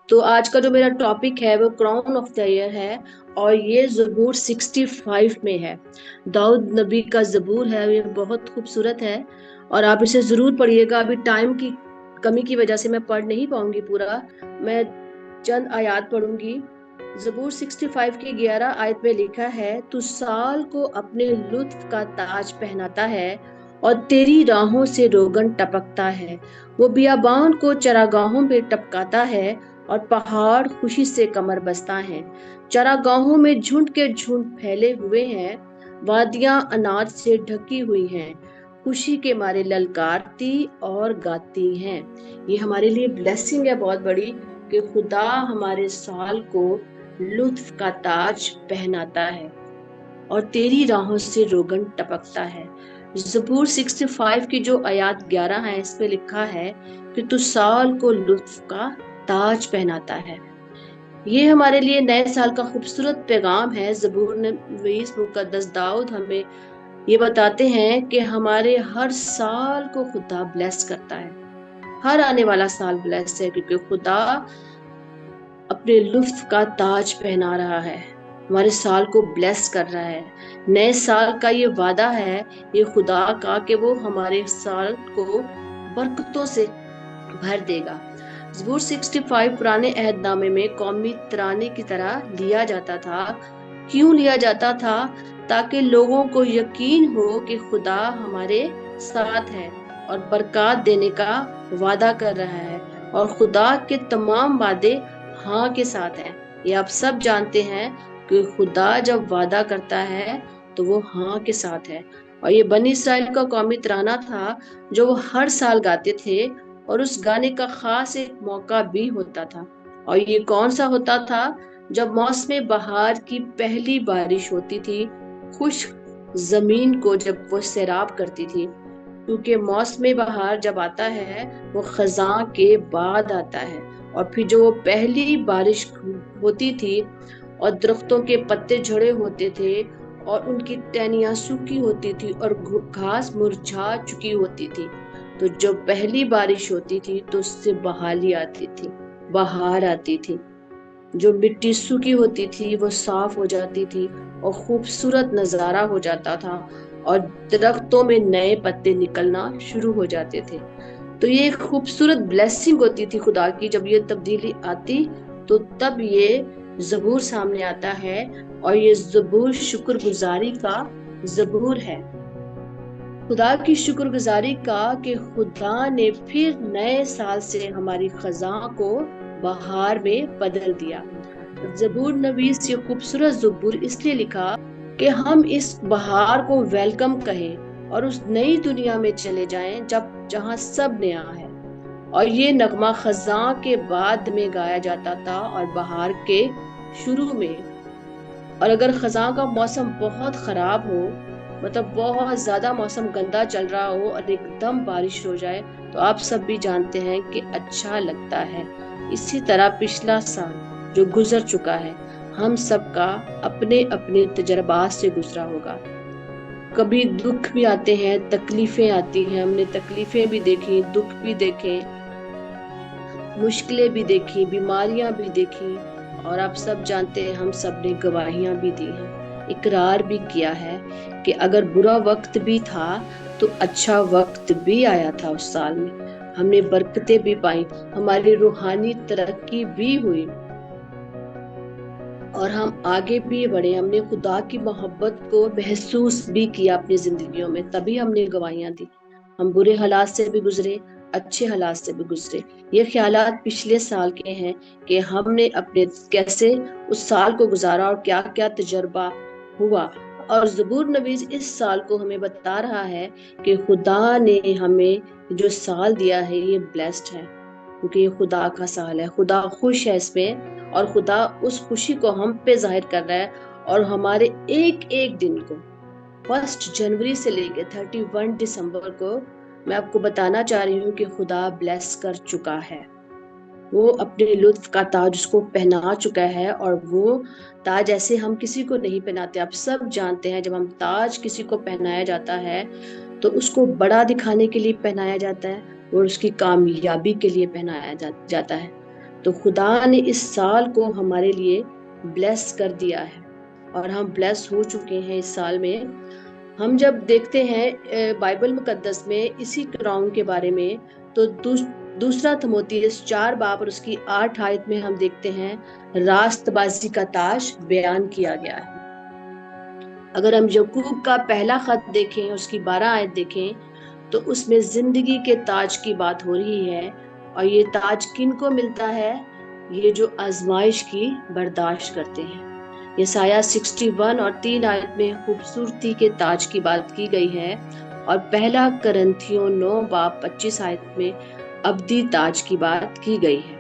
तो आज का जो मेरा टॉपिक है वो क्राउन ऑफ द ईयर है और ये ज़बूर 65 में है। दाऊद नबी का ज़बूर है, ये बहुत खूबसूरत है और आप इसे ज़रूर पढ़िएगा। अभी टाइम की कमी की वजह से मैं पढ़ नहीं पाऊंगी पूरा, मैं चंद आयत पढ़ूंगी। ज़बूर 65 की 11 आयत में लिखा है, तू साल को अपने लुत्फ का ताज पहनाता है और तेरी राहों से रोगन टपकता है। वो बियाबान को चरागाहों में टपकाता है और पहाड़ खुशी से कमर बस्ता है। चरागाहों में झुंड के झुंड फैले हुए हैं, वादियां अनाज से ढकी हुई हैं, खुशी के मारे ललकारती और गाती हैं। ये हमारे लिए ब्लेसिंग है बहुत बड़ी कि खुदा हमारे साल को लुत्फ का ताज पहनाता है और तेरी राहों से रोगन टपकता है। ज़बूर 65 की जो आयत 11 है, इस पे लिखा है कि तू साल को लुत्फ का ताज पहनाता है। ये हमारे लिए नए साल का खूबसूरत पैगाम है। ज़बूर नवीस मुकद्दस दाऊद हमें ये बताते हैं कि हमारे हर साल को खुदा ब्लेस करता है। हर आने वाला साल ब्लेस है क्योंकि खुदा अपने लुत्फ का ताज पहना रहा है, हमारे साल को ब्लेस कर रहा है। नए साल का ये वादा है ये खुदा का कि वो हमारे साल को बरकतों से भर देगा। ज़बूर 65 पुराने अहदनामे में कौमी तराने की तरह लिया जाता था। क्यों लिया जाता था? ताकि लोगों को यकीन हो कि खुदा हमारे साथ है और बरकत देने का वादा कर रहा है और खुदा के तमाम वादे हाँ के साथ हैं। ये आप सब जानते हैं कि खुदा जब वादा करता है तो वो हाँ के साथ है। और ये बनी इसराइल का कौमी तराना था जो वो हर साल गाते थे और उस गाने का खास एक मौका भी होता था। और ये कौन सा होता था? जब मौसम बहार की पहली बारिश होती थी, खुश जमीन को जब वो सैराब करती थी, क्योंकि मौसम बहार जब आता है वो खजां के बाद आता है। और फिर जो वो पहली बारिश होती थी और दरख्तों के पत्ते झड़े होते थे और उनकी टहनियां सूखी होती थी और घास मुरझा चुकी होती थी, तो जो पहली बारिश होती थी तो उससे बहाली आती थी, बहार आती थी। जो मिट्टी सूखी होती थी वो साफ हो जाती थी और खूबसूरत नजारा हो जाता था और दरख्तों में नए पत्ते निकलना शुरू हो जाते थे। तो ये एक खूबसूरत ब्लेसिंग होती थी खुदा की। जब ये तब्दीली आती तो तब ये ज़बूर सामने आता है और ये ज़बूर शुक्रगुजारी का ज़बूर है, खुदा की शुक्रगुजारी का कि खुदा ने फिर नए साल से हमारी खजां को बहार में बदल दिया। ज़बूर नवीस ये खूबसूरत ज़बूर इसलिए लिखा कि हम इस बहार को वेलकम कहें और उस नई दुनिया में चले जाएं जहां सब नया है। और ये नगमा खजां के बाद में गाया जाता था और बहार के शुरू में। और अगर खजां का मौसम बहुत खराब हो, मतलब बहुत ज्यादा मौसम गंदा चल रहा हो और एकदम बारिश हो जाए, तो आप सब भी जानते हैं कि अच्छा लगता है। इसी तरह पिछला साल जो गुजर चुका है, हम सबका अपने अपने तजर्बात से गुजरा होगा। कभी दुख भी आते हैं, तकलीफें आती हैं, हमने तकलीफें भी देखी, दुख भी देखे, मुश्किलें भी देखी, बीमारियां भी देखी और आप सब जानते हैं हम सब ने गवाहियां भी दी हैं, इकरार भी किया है कि अगर बुरा वक्त भी था तो अच्छा वक्त भी आया था। उस साल में हमने बरकतें भी पाई, हमारी रूहानी तरक्की भी हुई और हम आगे भी बढ़े। हमने खुदा की मोहब्बत को महसूस भी किया अपनी जिंदगियों में, तभी हमने गवाहियां दी। हम बुरे हालात से भी गुजरे, अच्छे हालात से भी गुजरे। ये ख्यालात पिछले साल के हैं कि हमने अपने कैसे उस साल को गुजारा और क्या क्या तजर्बा हुआ। और ज़बूर नवीस इस साल को हमें बता रहा है कि खुदा ने हमें जो साल दिया है ये ब्लेस्ड है, क्योंकि ये खुदा का साल है, खुदा खुश है इसमें और खुदा उस खुशी को हम पे जाहिर कर रहा है। और हमारे एक एक दिन को 1 जनवरी से लेकर 31 दिसंबर को मैं आपको बताना चाह रही हूँ कि खुदा ब्लेस कर चुका है। वो अपने लुत्फ का ताज उसको पहना चुका है और वो ताज ऐसे हम किसी को नहीं पहनाते। आप सब जानते हैं जब हम ताज किसी को पहनाया जाता है तो उसको बड़ा दिखाने के लिए पहनाया जाता है और उसकी कामयाबी के लिए पहनाया जाता है। تو خدا نے اس سال کو ہمارے لیے بلیس کر دیا ہے اور ہم بلیس ہو چکے ہیں اس سال میں۔ ہم جب دیکھتے ہیں بائبل مقدس میں اسی کراؤن کے بارے میں، تو دوسرا تموتیس 4 باب اور اس کی 8 آیت میں ہم دیکھتے ہیں راست بازی کا تاج بیان کیا گیا ہے۔ اگر ہم یعقوب کا پہلا خط دیکھیں، اس کی 12 آیت دیکھیں، تو اس میں زندگی کے تاج کی بات ہو رہی ہے، اور یہ تاج کن کو ملتا ہے؟ یہ جو آزمائش کی برداشت کرتے ہیں۔ یسایہ 61 اور 3 آیت میں خوبصورتی کے تاج کی بات کی گئی ہے، اور پہلا کرنتھیوں 9 باب 25 آیت میں ابدی تاج کی بات کی گئی ہے۔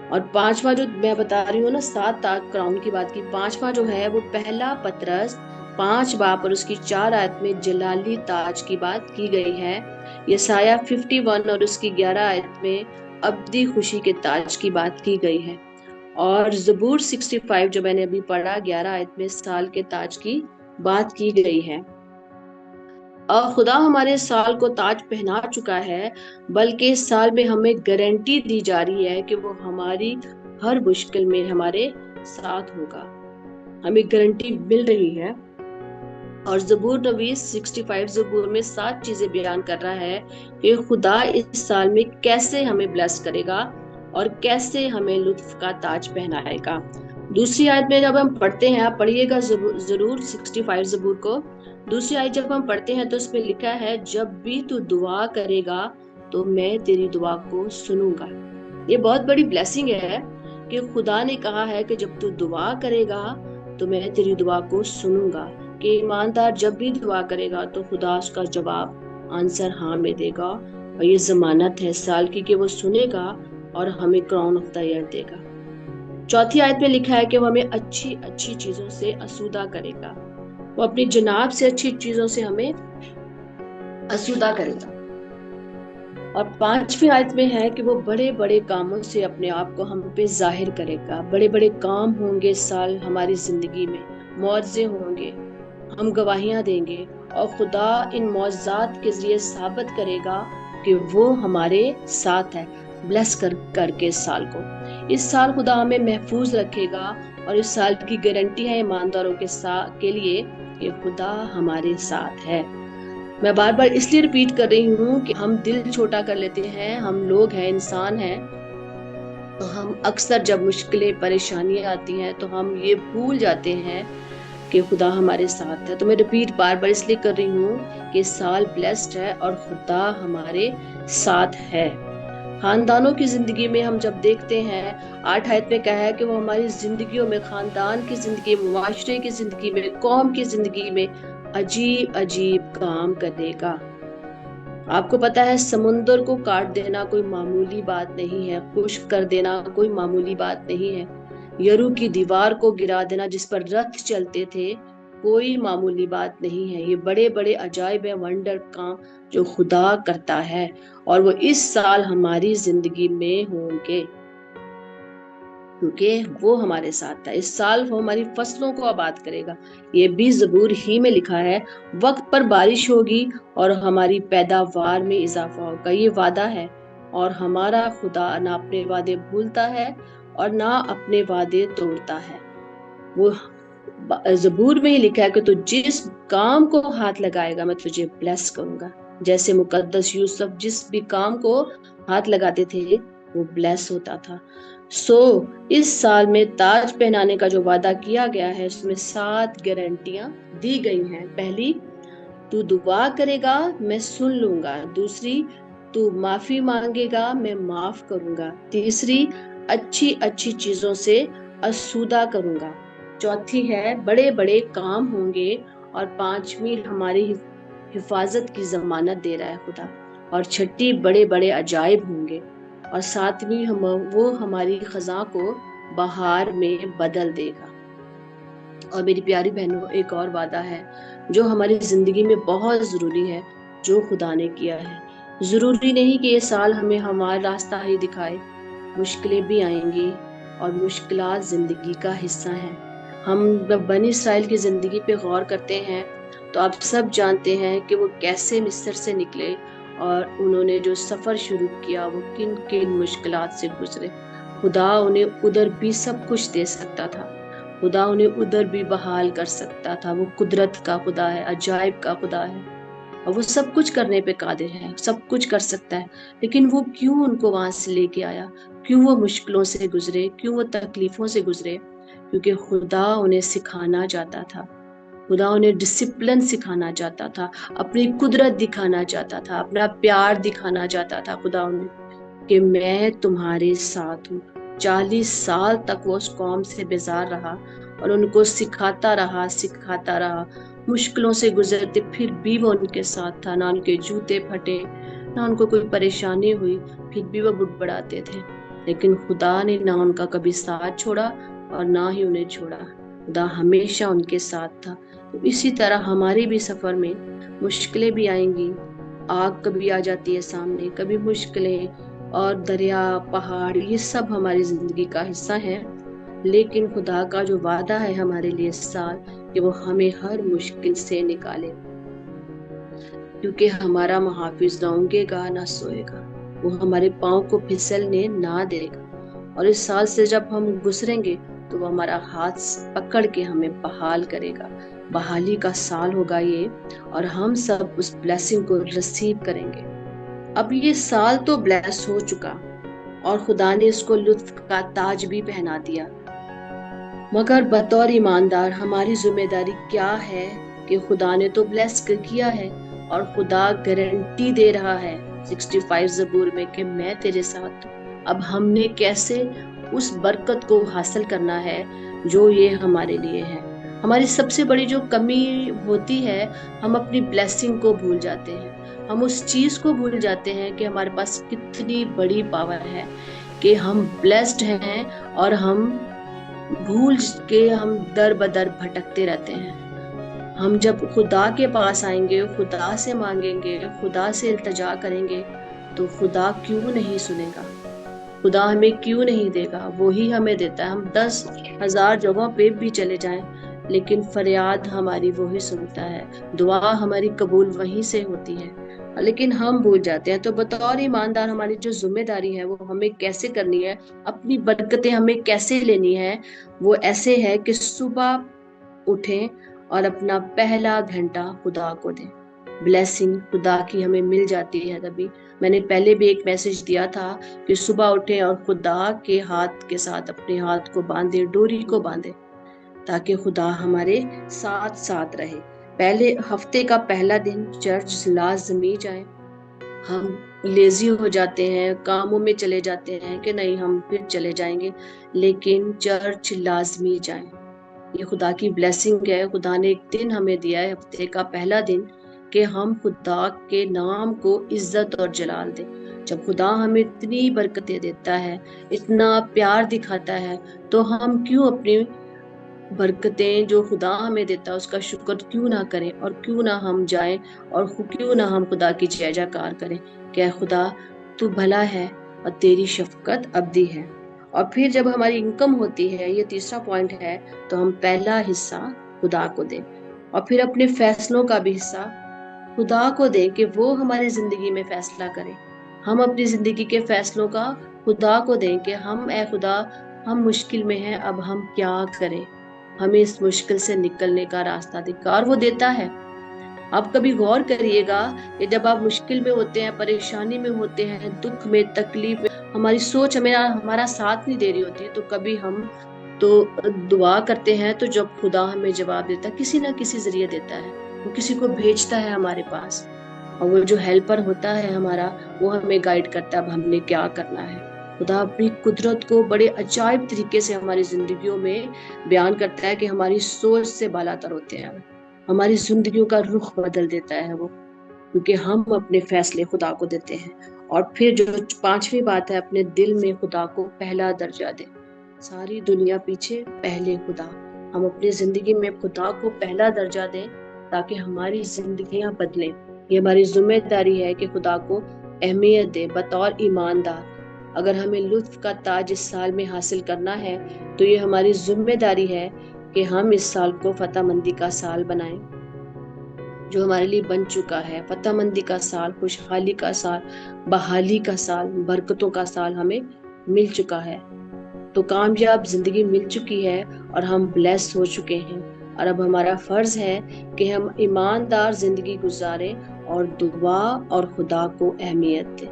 اور پانچواں جو میں بتا رہی ہوں نا، 7 تاج کراؤن کی بات کی، پانچواں جو ہے وہ پہلا پطرس 5 باب اور اس کی 4 آیت میں جلالی تاج کی بات کی گئی ہے۔ یسایہ 51 اور اس کی 11 آیت میں ابدی خوشی کے تاج کی بات کی گئی ہے، اور زبور 65 جو میں نے ابھی پڑھا 11 آیت میں سال کے تاج کی بات کی گئی ہے۔ اور خدا ہمارے سال کو تاج پہنا چکا ہے، بلکہ اس سال میں ہمیں گارنٹی دی جا رہی ہے کہ وہ ہماری ہر مشکل میں ہمارے ساتھ ہوگا، ہمیں گارنٹی مل رہی ہے۔ اور زبور نویس 65 زبور میں 7 چیزیں بیان کر رہا ہے کہ خدا اس سال میں کیسے ہمیں بلیس کرے گا اور کیسے ہمیں لطف کا تاج پہنائے گا۔ دوسری آیت میں جب ہم پڑھتے ہیں، آپ پڑھیے گا ضرور 65 زبور کو، دوسری آیت جب ہم پڑھتے ہیں تو اس میں لکھا ہے جب بھی تو دعا کرے گا تو میں تیری دعا کو سنوں گا۔ یہ بہت بڑی بلیسنگ ہے کہ خدا نے کہا ہے کہ جب تو دعا کرے گا تو میں تیری دعا کو سنوں گا، کہ ایماندار جب بھی دعا کرے گا تو خدا اس کا جواب آنسر ہاں میں دے گا، اور یہ ضمانت ہے سال کی کہ وہ سنے گا اور ہمیں کراؤن آف دا ایئر دے گا۔ چوتھی آیت میں لکھا ہے کہ وہ ہمیں اچھی اچھی چیزوں سے اسودہ کرے گا، وہ اپنی جناب سے اچھی چیزوں سے ہمیں اسودہ کرے گا۔ اور 5ویں آیت میں ہے کہ وہ بڑے بڑے کاموں سے اپنے آپ کو ہم پہ ظاہر کرے گا۔ بڑے بڑے کام ہوں گے اس سال ہماری زندگی میں، معجزے ہوں گے، ہم گواہیاں دیں گے، اور خدا ان معجزات کے ذریعے ثابت کرے گا کہ وہ ہمارے ساتھ ہے، بلیس کر کے اس سال کو۔ اس سال خدا ہمیں محفوظ رکھے گا، اور اس سال کی گارنٹی ہے ایمانداروں کے لیے کہ خدا ہمارے ساتھ ہے۔ میں بار بار اس لیے ریپیٹ کر رہی ہوں کہ ہم دل چھوٹا کر لیتے ہیں، ہم لوگ ہیں، انسان ہیں، تو ہم اکثر جب مشکلیں پریشانیاں آتی ہیں تو ہم یہ بھول جاتے ہیں کہ خدا ہمارے ساتھ ہے۔ تو میں ریپیٹ بار بار اس لیے کر رہی ہوں کہ سال بلیسڈ ہے اور خدا ہمارے ساتھ ہے۔ خاندانوں کی زندگی میں ہم جب دیکھتے ہیں، 8 آیت میں کہا ہے کہ وہ ہماری زندگیوں میں، خاندان کی زندگی، معاشرے کی زندگی میں، قوم کی زندگی میں عجیب عجیب کام کرے گا۔ آپ کو پتا ہے سمندر کو کاٹ دینا کوئی معمولی بات نہیں ہے، خشک کر دینا کوئی معمولی بات نہیں ہے، یرو کی دیوار کو گرا دینا جس پر رتھ چلتے تھے کوئی معمولی بات نہیں ہے۔ یہ بڑے بڑے عجائب ونڈر کام جو خدا کرتا ہے، اور وہ اس سال ہماری زندگی میں ہوں گے کیونکہ وہ ہمارے ساتھ ہے۔ اس سال وہ ہماری فصلوں کو آباد کرے گا، یہ بھی زبور ہی میں لکھا ہے۔ وقت پر بارش ہوگی اور ہماری پیداوار میں اضافہ ہوگا، یہ وعدہ ہے، اور ہمارا خدا نہ اپنے وعدے بھولتا ہے اور نہ اپنے وعدے توڑتا ہے۔ وہ زبور میں ہی لکھا ہے کہ تو جس کام کو ہاتھ لگائے گا میں تجھے بلیس کروں گا۔ جیسے مقدس یوسف جس بھی کام کو ہاتھ لگاتے تھے وہ بلیس ہوتا تھا۔ اس سال میں تاج پہنانے کا جو وعدہ کیا گیا ہے اس میں 7 گارنٹیاں دی گئی ہیں۔ پہلی، تو دعا کرے گا میں سن لوں گا۔ دوسری، تو معافی مانگے گا میں معاف کروں گا۔ تیسری، اچھی اچھی چیزوں سے اسودہ کروں گا۔ چوتھی ہے بڑے بڑے کام ہوں گے، اور 5ویں ہماری حفاظت کی ضمانت دے رہا ہے خدا، اور چھٹی بڑے بڑے عجائب ہوں گے، اور 7ویں وہ ہماری خزاں کو بہار میں بدل دے گا۔ اور میری پیاری بہنوں، ایک اور وعدہ ہے جو ہماری زندگی میں بہت ضروری ہے جو خدا نے کیا ہے۔ ضروری نہیں کہ یہ سال ہمیں ہمارا راستہ ہی دکھائے، مشکلیں بھی آئیں گی، اور مشکلات زندگی کا حصہ ہیں۔ ہم بنی اسرائیل کی زندگی پہ غور کرتے ہیں تو آپ سب جانتے ہیں کہ وہ کیسے مصر سے نکلے، اور انہوں نے جو سفر شروع کیا وہ کن کن مشکلات سے گزرے۔ खुदा उन्हें उधर भी सब कुछ दे सकता था, खुदा उन्हें उधर भी बहाल कर सकता था। वो कुदरत का खुदा है, अजायब का खुदा है, और वो सब कुछ करने पे कादिर है, सब कुछ कर सकता है। लेकिन वो क्यों उनको वहां से लेके आया, क्यों वो मुश्किलों से गुजरे, क्यों वो तकलीफों से गुजरे? क्योंकि खुदा उन्हें सिखाना चाहता था, खुदा उन्हें डिसिप्लिन सिखाना चाहता था, अपनी कुदरत दिखाना चाहता था, अपना प्यार दिखाना चाहता था खुदा उन्हें, कि मैं तुम्हारे साथ हूँ। 40 साल तक वो उस कौम से बेजार रहा और उनको सिखाता रहा। मुश्किलों से गुजरते फिर भी वो उनके साथ था, ना उनके जूते फटे, ना उनको कोई परेशानी हुई, फिर भी वो बुड़बड़ाते थे। लेकिन खुदा ने ना उनका कभी साथ छोड़ा और ना ही उन्हें छोड़ा, खुदा हमेशा उनके साथ था। तो इसी तरह हमारे भी सफर में मुश्किलें भी आएंगी, आग कभी आ जाती है सामने, कभी मुश्किलें और दरिया, पहाड़, ये सब हमारी जिंदगी का हिस्सा है। लेकिन खुदा का जो वादा है हमारे लिए इस साल, कि वो हमें हर मुश्किल से निकाले, क्योंकि हमारा मुहाफिज ना ऊँघेगा ना सोएगा, वो हमारे पाँव को फिसलने ना देगा। और इस साल से जब हम गुजरेंगे तो वो हमारा हाथ पकड़ के हमें बहाल करेगा। बहाली का साल होगा ये, और हम सब उस ब्लेसिंग को रिसीव करेंगे। अब ये साल तो ब्लेस हो चुका और खुदा ने इसको लुत्फ का ताज भी पहना दिया, मगर बतौर ईमानदार हमारी जिम्मेदारी क्या है? कि खुदा ने तो ब्लेस किया है और खुदा गारंटी दे रहा है 65 ज़बूर में कि मैं तेरे साथ हूँ। अब हमने कैसे उस बरकत को हासिल करना है जो ये हमारे लिए है? हमारी सबसे बड़ी जो कमी होती है, हम अपनी ब्लेसिंग को भूल जाते हैं, हम उस चीज को भूल जाते हैं कि हमारे पास कितनी बड़ी पावर है, कि हम ब्लेस्ड हैं, और हम भूल के हम दर बदर भटकते रहते हैं। हम जब खुदा के पास आएंगे, खुदा से मांगेंगे, खुदा से इल्तिजा करेंगे, तो खुदा क्यों नहीं सुनेगा? खुदा हमें क्यों नहीं देगा? वो ही हमें देता है। हम 10,000 जगहों पे भी चले जाएं, लेकिन फरियाद हमारी वो ही सुनता है, दुआ हमारी कबूल वहीं से होती है। लेकिन हम भूल जाते हैं। तो बतौर ईमानदार हमारी जो जिम्मेदारी है वो हमें कैसे करनी है, अपनी बरकतें हमें कैसे लेनी है, वो ऐसे है कि सुबह उठें और अपना पहला घंटा खुदा को दें। ब्लेसिंग खुदा की हमें मिल जाती है तभी। मैंने पहले भी एक मैसेज दिया था कि सुबह उठें और खुदा के हाथ के साथ अपने हाथ को बांधे, डोरी को बांधे, ताकि खुदा हमारे साथ साथ रहे। पहले हफ्ते का पहला दिन चर्च लाजमी जाए। हम लेजी हो जाते हैं, कामों में चले जाते हैं कि नहीं हम फिर चले जाएंगे, लेकिन चर्च लाजमी जाए। ये खुदा की ब्लेसिंग है। खुदा ने एक दिन हमें दिया है, हफ्ते का पहला दिन, कि हम खुदा के नाम को इज्जत और जलाल दें। जब खुदा हमें इतनी बरकतें देता है, इतना प्यार दिखाता है, तो हम क्यों अपनी बरकतें जो खुदा हमें देता है उसका शुक्र क्यों ना करें, और क्यों ना हम जाएं और क्यों ना हम खुदा की जय जयकार करें? क्या खुदा तू भला है और तेरी शफकत अब्दी है। और फिर जब हमारी इनकम होती है, ये तीसरा पॉइंट है, तो हम पहला हिस्सा खुदा को दें, और फिर अपने फैसलों का भी हिस्सा खुदा को दें कि वो हमारी जिंदगी में फैसला करें। हम अपनी जिंदगी के फैसलों का खुदा को दें कि हम, ए खुदा, हम मुश्किल में हैं, अब हम क्या करें? हमें इस मुश्किल से निकलने का रास्ता दिखा, और वो देता है। आप कभी गौर करिएगा कि जब आप मुश्किल में होते हैं, परेशानी में होते हैं, दुख में, तकलीफ में, हमारी सोच हमें हमारा साथ नहीं दे रही होती है, तो कभी हम तो दुआ करते हैं, तो जब खुदा हमें जवाब देता है, किसी ना किसी जरिए देता है, वो किसी को भेजता है हमारे पास, और वो जो हेल्पर होता है हमारा, वो हमें गाइड करता है अब हमने क्या करना है। खुदा अपनी कुदरत को बड़े अजायब तरीके से हमारी जिंदगियों में बयान करता है, कि हमारी सोच से बालातर होते हैं, हमारी जिंदगियों का रुख बदल देता है वो, क्योंकि हम अपने फैसले खुदा को देते हैं। और फिर जो पांचवी बात है, अपने दिल में खुदा को पहला दर्जा दें। सारी दुनिया पीछे, पहले खुदा। हम अपनी जिंदगी में खुदा को पहला दर्जा दें, ताकि हमारी जिंदगियां बदलें। ये हमारी जिम्मेदारी है कि खुदा को अहमियत दें बतौर ईमानदार। अगर हमें लुत्फ का ताज इस साल में हासिल करना है, तो ये हमारी जिम्मेदारी है कि हम इस साल को फतहमंदी का साल बनाएं, जो हमारे लिए बन चुका है। फतहमंदी का साल, खुशहाली का साल, बहाली का साल, बरकतों का साल हमें मिल चुका है। تو کامیاب زندگی مل چکی ہے اور ہم بلیس ہو چکے ہیں، اور اب ہمارا فرض ہے کہ ہم ایماندار زندگی گزاریں اور دعا اور خدا کو اہمیت دیں۔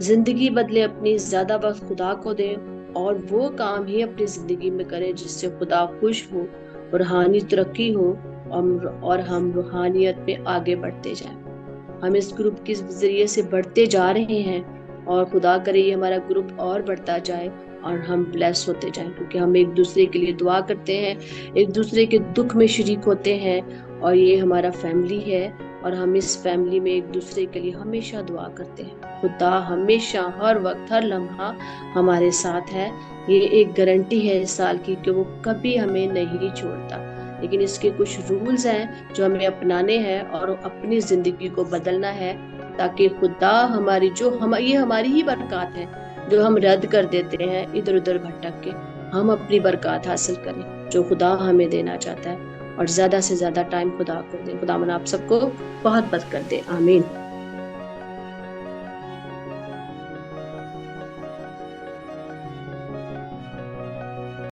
زندگی بدلے اپنی زیادہ وقت خدا کو دیں اور وہ کام ہی اپنی زندگی میں کریں جس سے خدا خوش ہو، روحانی ترقی ہو اور ہم روحانیت میں آگے بڑھتے جائیں۔ ہم اس گروپ کے ذریعے سے بڑھتے جا رہے ہیں اور خدا کرے یہ ہمارا گروپ اور بڑھتا جائے اور ہم بلیس ہوتے جائیں، کیونکہ ہم ایک دوسرے کے لیے دعا کرتے ہیں، ایک دوسرے کے دکھ میں شریک ہوتے ہیں، اور یہ ہمارا فیملی ہے اور ہم اس فیملی میں ایک دوسرے کے لیے ہمیشہ دعا کرتے ہیں۔ خدا ہمیشہ ہر وقت ہر لمحہ ہمارے ساتھ ہے، یہ ایک گارنٹی ہے اس سال کی کہ وہ کبھی ہمیں نہیں چھوڑتا۔ لیکن اس کے کچھ رولز ہیں جو ہمیں اپنانے ہیں اور اپنی زندگی کو بدلنا ہے، تاکہ خدا یہ ہماری ہی برکات ہے جو ہم رد کر دیتے ہیں ادھر ادھر بھٹک کے، ہم اپنی برکات حاصل کریں جو خدا ہمیں دینا چاہتا ہے، اور زیادہ سے زیادہ ٹائم خدا کو دیں۔ خدا من آپ سب کو بہت برکت دے، آمین۔